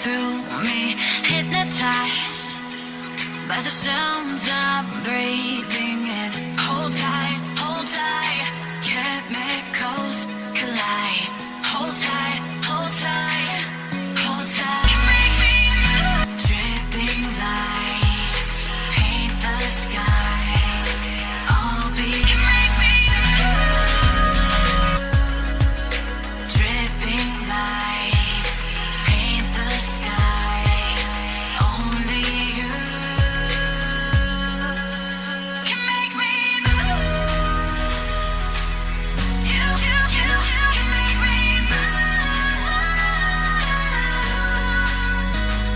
through me, hypnotized by the sounds I'm breathing in. Hold tight, chemicals collide. Hold tight, hold tight, hold tight. Dripping lights paint the skies. All because of you. Dripping lights paint the skies. Only you can make me move. You can make me move.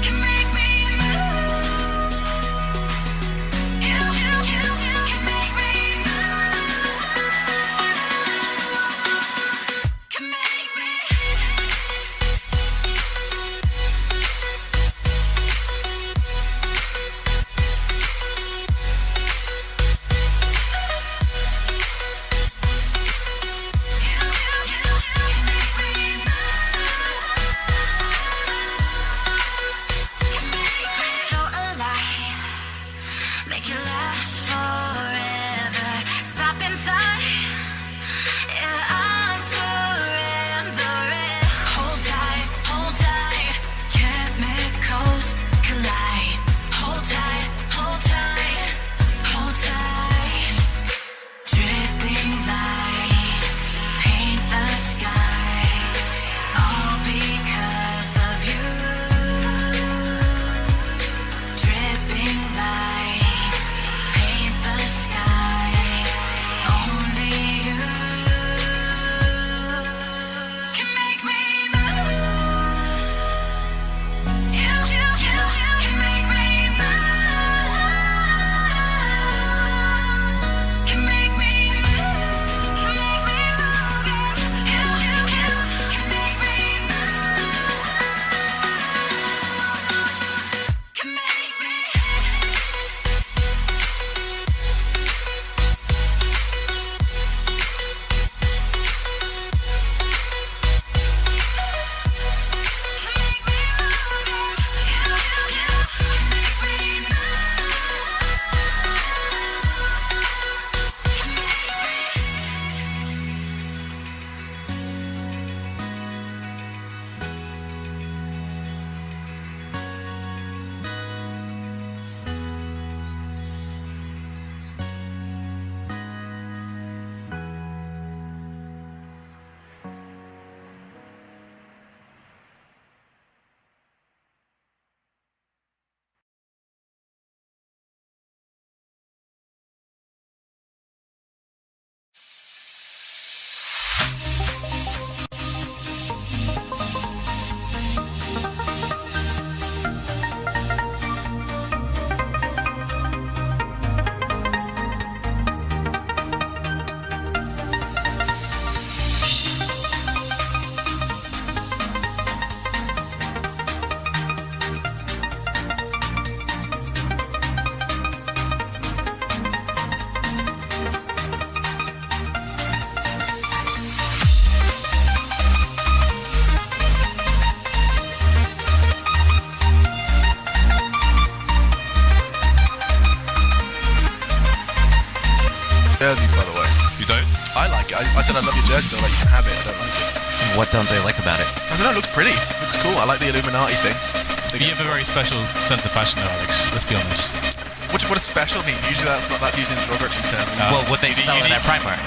Can make me move. You can make me move. Can make me. So alive, make it last forever. Stop in time, yeah, I'm surrendering. Hold tight, chemicals collide. Hold tight, hold tight, hold tight. Dripping lights paint the skies. All because of you. Dripping lights paint the skies. Only you can make me move. You can make me move. Can make me move. Can make me move. You can make me move. Can make me. Jerseys, by the way. You don't? I like it. I said I love your jersey, they're like, you can have it. I don't like it. What don't they like about it? I don't know, it looks pretty. It looks cool. I like the Illuminati thing. You have a very special sense of fashion though, Alex. Let's be honest. What does special mean? Usually that's used in a derogatory term. Well, what they sell in their Primark.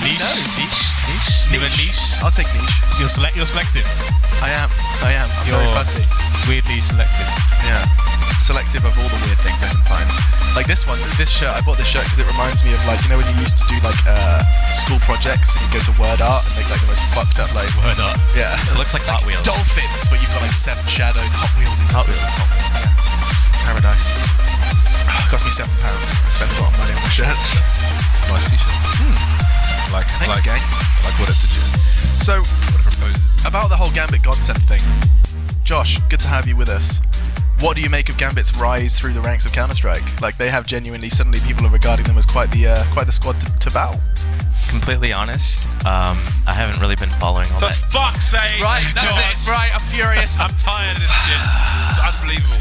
Niche? No. Niche? You have a niche? I'll take niche. You're selective. I am. I'm very fussy. Weirdly selective. Yeah. Selective of all the weird things I can find. Like this one, this shirt, I bought this shirt because it reminds me of, like, you know when you used to do like school projects and you go to word art and make like the most fucked up like Word art. Yeah. It looks like Hot Wheels. Dolphins, where you've got like 7 shadows. Hot Wheels. Hot Wheels. Yeah. Paradise. Cost me £7. I spent a lot of money on my shirts. Nice t-shirt. Thanks, gang. I like what it suggests. So, What it proposes. about the whole GAMBIT GOSENT thing, Josh, good to have you with us. What do you make of GAMBIT's rise through the ranks of Counter-Strike? Like, they have genuinely, suddenly people are regarding them as quite the squad to bow. completely honest, I haven't really been following all For that. fuck's sake! Right, that's God. it. Right, I'm furious. I'm tired of this shit. It's unbelievable.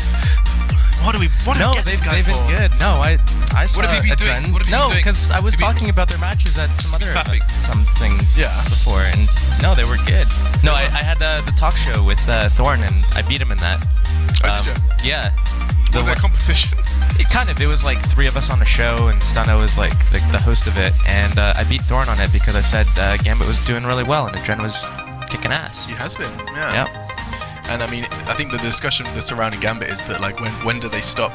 What do we No, get this guy they've for? been good. No, I saw have you been doing? Adren. What have you No, been doing? because I was Have you- talking about their matches at some other clapping. something Yeah. before, and no, they were good. No, I had the talk show with Thorn, and I beat him in that. Oh, did you? Yeah. Was that competition? It kind of. There was like 3 of us on the show, and Stunno was like the host of it, and I beat Thorn on it because I said Gambit was doing really well, and Adren was kicking ass. He has been. Yeah. Yep. And I mean, I think the discussion that's surrounding Gambit is that like when do they stop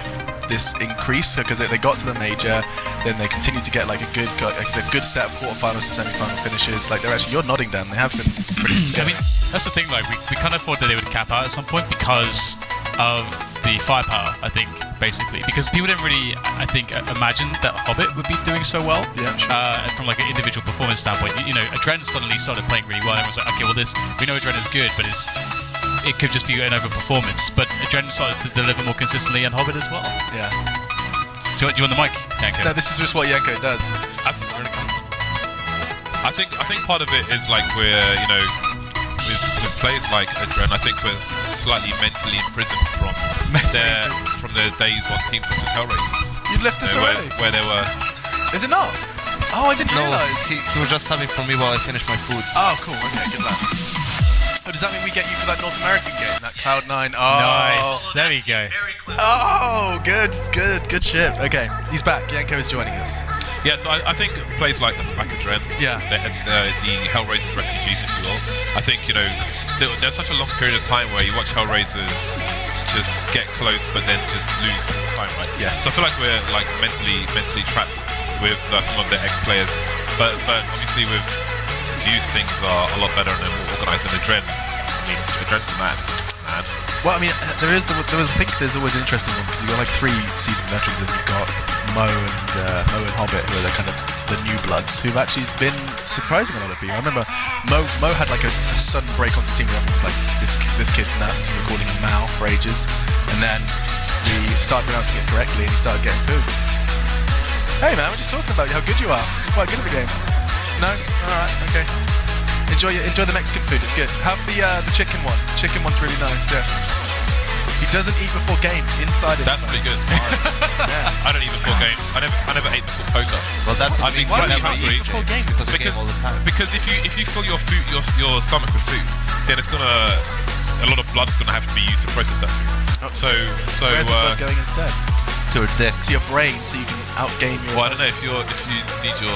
this increase? Because they got to the major, then they continue to get like a good set of quarterfinals to semi-final finishes. Like you're nodding down. They have been pretty I scary. mean, that's the thing. Like, we kind of thought that they would cap out at some point because of the firepower. I think basically because people didn't really, I think, imagine that Hobbit would be doing so well. Yeah, sure. From like an individual performance standpoint, you know, Adren suddenly started playing really well. And everyone's like, okay, well, we know Adren is good, but it could just be an overperformance. But Adren started to deliver more consistently, and Hobbit as well. Yeah. Do you want the mic, Yanko? No, this is just what Yanko does. I think part of it is like we're, you know, with players like Adren, I think we're slightly mentally imprisoned from their days on teams such as Hellraisers. You've left us already. Where they were. Is it not? Oh, I didn't No, realise. he was just subbing for me while I finished my food. Oh, cool. Okay, good luck. Oh, does that mean we get you for that North American game, that Cloud9? Oh, Nice. There we go. oh, good shit. Okay, he's back. Yanko is joining us. Yeah, so I think players like Adren, Yeah. the Hellraisers refugees, if you will. I think, you know, there's such a long period of time where you watch Hellraisers just get close, but then just lose all the time, right? Yes. So I feel like we're like mentally trapped with some of the ex-players, but obviously with youth things are a lot better and more organised than Adren. I mean, Adren's the man. Well, I mean, I think there's always an interesting one because you've got like 3 seasoned veterans and you've got Mo and Hobbit, who are the kind of the new bloods who've actually been surprising a lot of people. I remember Mo had like a sudden break onto the team where everyone was like, this kid's nuts, and we're calling him Mao for ages, and then he started pronouncing it correctly and he started getting booed. Hey man, we're just talking about how good you are. You're quite good at the game. No? Alright, okay. Enjoy the Mexican food, it's good. Have the chicken one. Chicken one's really nice, yeah. He doesn't eat before games, inside it. That's pretty good. Yeah. I don't eat before games. I never ate before poker. Well, that's I mean, why slightly do you hungry. eat before games? Because of the game all the time. Because if you fill your stomach with food, then it's a lot of blood's gonna have to be used to process that food. So Where's the blood going instead? To your dick. To your brain, so you can outgame your. well, I don't know if you need to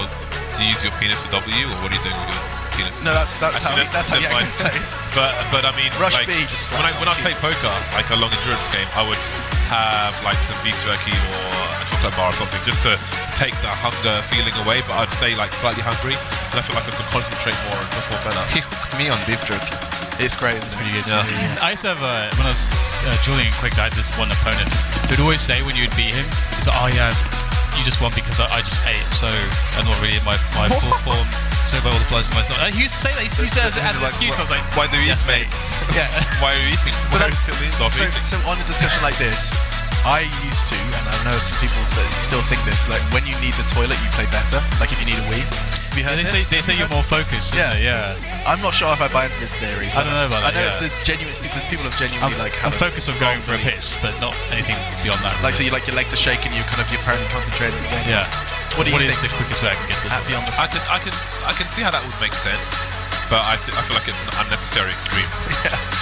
use your penis for W, or what are you doing with your penis? No, that's Actually, how Yanko mine. plays. But I mean, Rush like, B just when slaps I on play poker, like a long endurance game, I would have like some beef jerky or a chocolate bar or something just to take that hunger feeling away. But I'd stay like slightly hungry, and I feel like I could concentrate more and perform better. He hooked me on beef jerky. It's great, isn't it? Pretty good. Yeah. I used to have, when I was Julian Quick, I had this one opponent who'd always say when you would beat him, he's like, oh yeah, you just won because I just ate, so I'm not really in my full form, so by all the blood in myself. He used to say that, he used to have an excuse, I was like, Why do you yes, eat, mate. Yeah. Why are you eating? But Why are you still eating? Stop eating. so on a discussion like this, I used to, and I know some people that still think this, like when you need the toilet, you play better. Like if you need a wee. Have you heard They this? say you're more focused, Yeah. yeah. I'm not sure if I buy into this theory. I don't know about I know that, yeah. there's people have genuinely like I'm have focused on going for a piss, but not anything beyond that. like so really. you like your legs are shaking, you're apparently concentrating on the game. Yeah. What do you is think? the quickest way I can get to At this? beyond the I can see how that would make sense, but I feel like it's an unnecessary extreme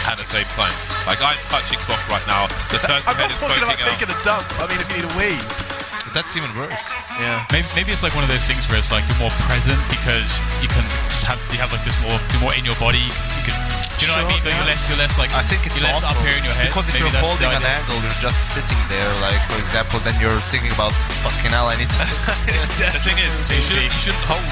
at the same time. Like I'm touching cloth right now. The turtle I'm head not is talking poking about out. taking a dump. I mean, if you need a wee. But that's even worse. Yeah. Maybe it's like one of those things where it's like you're more present because you can just have like this you're more in your body. You can, do you know what I mean? But you're less like I think it's you're less up awful. here in your head. Because if Maybe you're that's holding the an idea. angle, you're just sitting there, like for example, then you're thinking about fucking hell, I need to. The thing is, you shouldn't hold.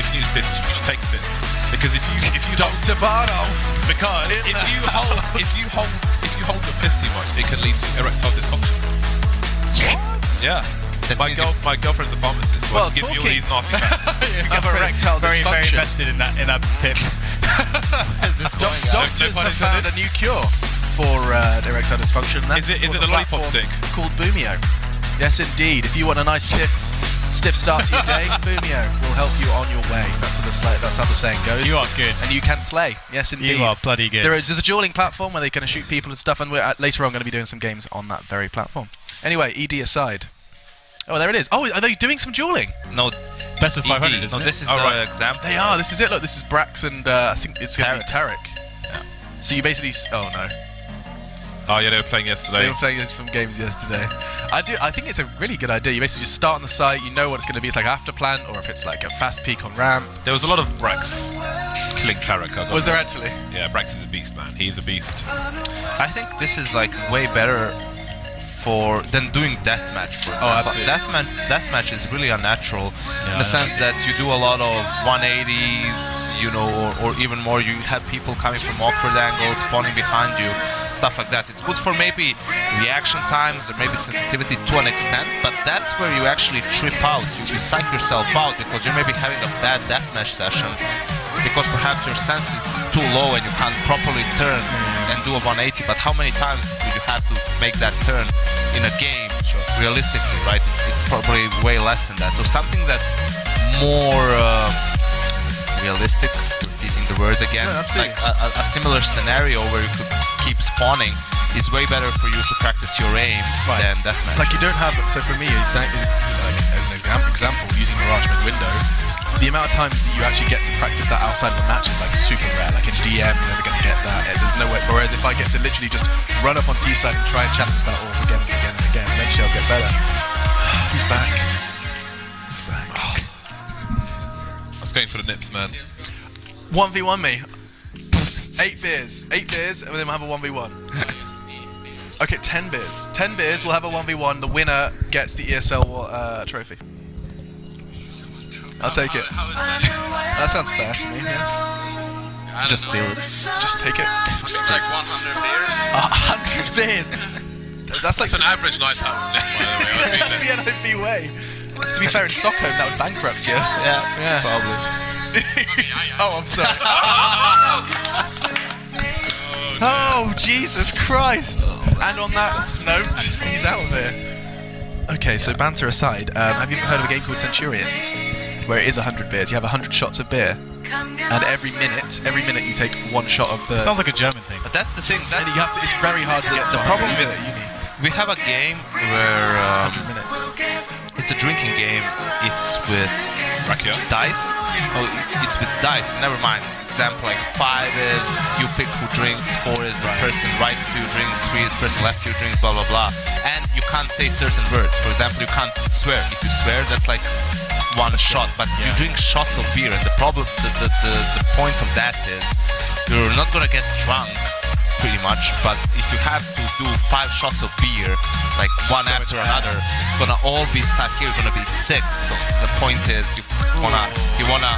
If you need a piss, you should take a piss. Because if you Dr. Bardo. because In if the you hold your piss too much, it can lead to erectile dysfunction. Yeah. That My means girlfriend's a pharmacist, so Well, I can give you all talking- these nasty facts. Have erectile Very dysfunction. invested in that tip. Doctors No pun have found a new cure for erectile dysfunction. And that's Is it the a lollipop platform stick? called Boomio. Yes, indeed. If you want a nice stiff start to your day, Boomio will help you on your way. That's how the saying goes. You are good. And you can slay. Yes, indeed. You are bloody good. There's a dueling platform where they're going to shoot people and stuff, and we're later on going to be doing some games on that very platform. Anyway, ED aside. Oh, there it is. Oh, are they doing some dueling? No, Best of 500, ED. isn't No, it? this is Oh, the right. example. They are. This is it. Look, this is Brax and I think it's going to be Tarek. Yeah. So you basically... Oh, no. Oh yeah, they were playing yesterday. They were playing some games yesterday. I think it's a really good idea. You basically just start on the site, you know what it's going to be. It's like after plan, or if it's like a fast peak on ramp. There was a lot of Brax killing Tarek. Was there actually? Yeah, Brax is a beast, man. He's a beast. I think this is like way better than doing deathmatch. For example. absolutely. Deathmatch is really unnatural in the sense that you do a lot of 180s, you know, or even more. You have people coming from awkward angles, spawning behind you, stuff like that. It's good for maybe reaction times or maybe sensitivity to an extent, but that's where you actually trip out. You psych yourself out because you're maybe having a bad deathmatch session because perhaps your sense is too low and you can't properly turn and do a 180. But how many times do you have to make that turn in a game realistically, right? It's probably way less than that. So something that's more realistic, repeating the word again, Yeah, absolutely. like a similar scenario where you could keep spawning is way better for you to practice your aim than deathmatch. Like you don't have... So for me, exactly, like, as an example, using Mirage Mid-Window, the amount of times that you actually get to practice that outside of the match is like super rare. Like in DM, you're never going to get that. There's no way. Whereas if I get to literally just run up on T side and try and challenge that off again and again and again, eventually I'll get better. He's back. He's back. I was going for the nips, man. 1v1 me. 8 beers, and then we'll have a 1v1. Okay, 10 beers. 10 beers, we'll have a 1v1. The winner gets the ESL trophy. I'll take it. How is that? That sounds fair to me, yeah. just steal it. Just take it. Like 100 beers? 100 beers! That's like It's an average night out, by the way. I mean, the NIP way. To be fair, in Stockholm, that would bankrupt you. Yeah, probably. Oh, I'm sorry. Oh, Jesus Christ! And on that note, he's out of here. Okay, so banter aside, have you ever heard of a game called Centurion? Where it is 100 beers. You have 100 shots of beer, and every minute you take one shot of the... Sounds like a German thing. But that's the thing. And you have to, it's very hard to get to. The problem 100 with at uni. we have a game where 100 minutes. it's a drinking game. It's with Rakia. dice. Oh, it's with dice. Never mind. Example like 5 is you pick who drinks, 4 is the person right to you drinks, 3 is person left to you drinks, blah blah blah. And you can't say certain words. For example, you can't swear. If you swear, that's like one shot. But you drink shots of beer, and the problem, the point of that is you're not gonna get drunk. Pretty much, but if you have to do 5 shots of beer, like one so after much another, it's gonna all be stuck here. You're gonna be sick. So the point is, you wanna,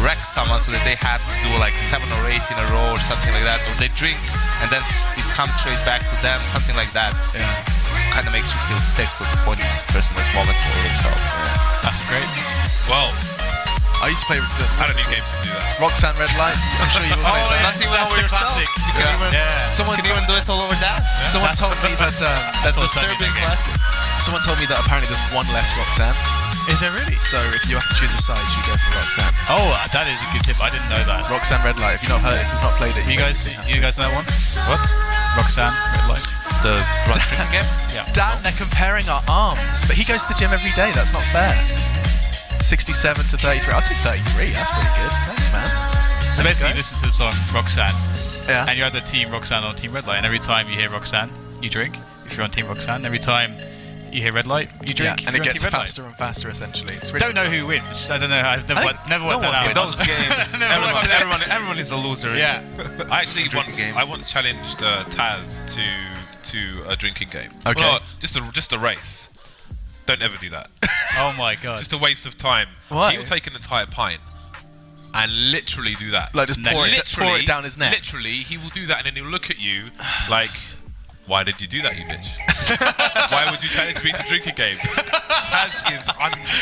wreck someone so that they have to do like 7 or 8 in a row or something like that, or they drink and then it comes straight back to them, something like that. Yeah. Kind of makes you feel sick. So the point is, the person has moments for themselves. That's great. Well, I used to play I don't need games to do that. Roxanne Red Light. I'm sure you all played that. Not even over yourself. classic. You can even, Someone you can even do it all over that. Someone told me that That's the what's Serbian happening. classic. someone told me that apparently there's one less Roxanne. Is there really? So if you have to choose a side, you go for Roxanne. Oh, that is a good tip. I didn't know that. Roxanne Red Light. If you've not played it, You guys know that one? What? Roxanne, Red Light. The drinking game? Yeah. Dan, they're comparing our arms, but he goes to the gym every day. That's not fair. 67 to 33. I'll take 33. That's pretty good. Thanks, man. So basically, you listen to the song Roxanne, Yeah. and you're either Team Roxanne or Team Red Light. And every time you hear Roxanne, you drink. If you're on Team Roxanne, every time you hear Red Light, you drink. Yeah, and it gets faster and faster. Essentially, it's really Don't know who wins. I don't know. I've never worked no that one out. wins. Those games, everyone is a loser. Yeah. I actually Drinking games. once challenged Taz to a drinking game. Okay. Well, just a race. Don't ever do that. Oh my god. Just a waste of time. Why? He will take an entire pint and literally do that. Like just pour it down his neck. Literally, he will do that and then he'll look at you like, why did you do that, you bitch? Why would you challenge me to drink a game? Taz is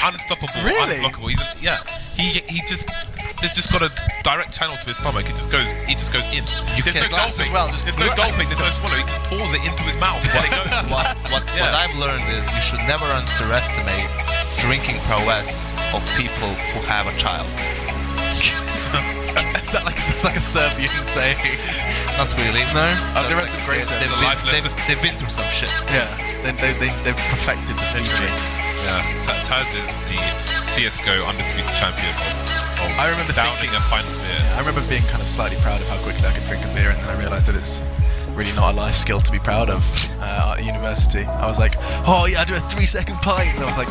unstoppable, Really? unblockable. He just It's just got a direct channel to his stomach. It just goes in. There's no glass as gulping. well. There's no gulping. There's no swallow. He just pours it into his mouth while it goes. What I've learned is you should never underestimate drinking prowess of people who have a child. Is that that's like a Serbian saying? Not really. No? Just There are some great they've, Serbs. they've been through some shit. Yeah, they've perfected the speech. Yeah, Taz is the CS:GO undisputed champion of I remember downing thinking- a pint of beer. I remember being kind of slightly proud of how quickly I could drink a beer, and then I realised that it's really not a life skill to be proud of at university. I was like, oh yeah, I do a 3-second pint, and I was like,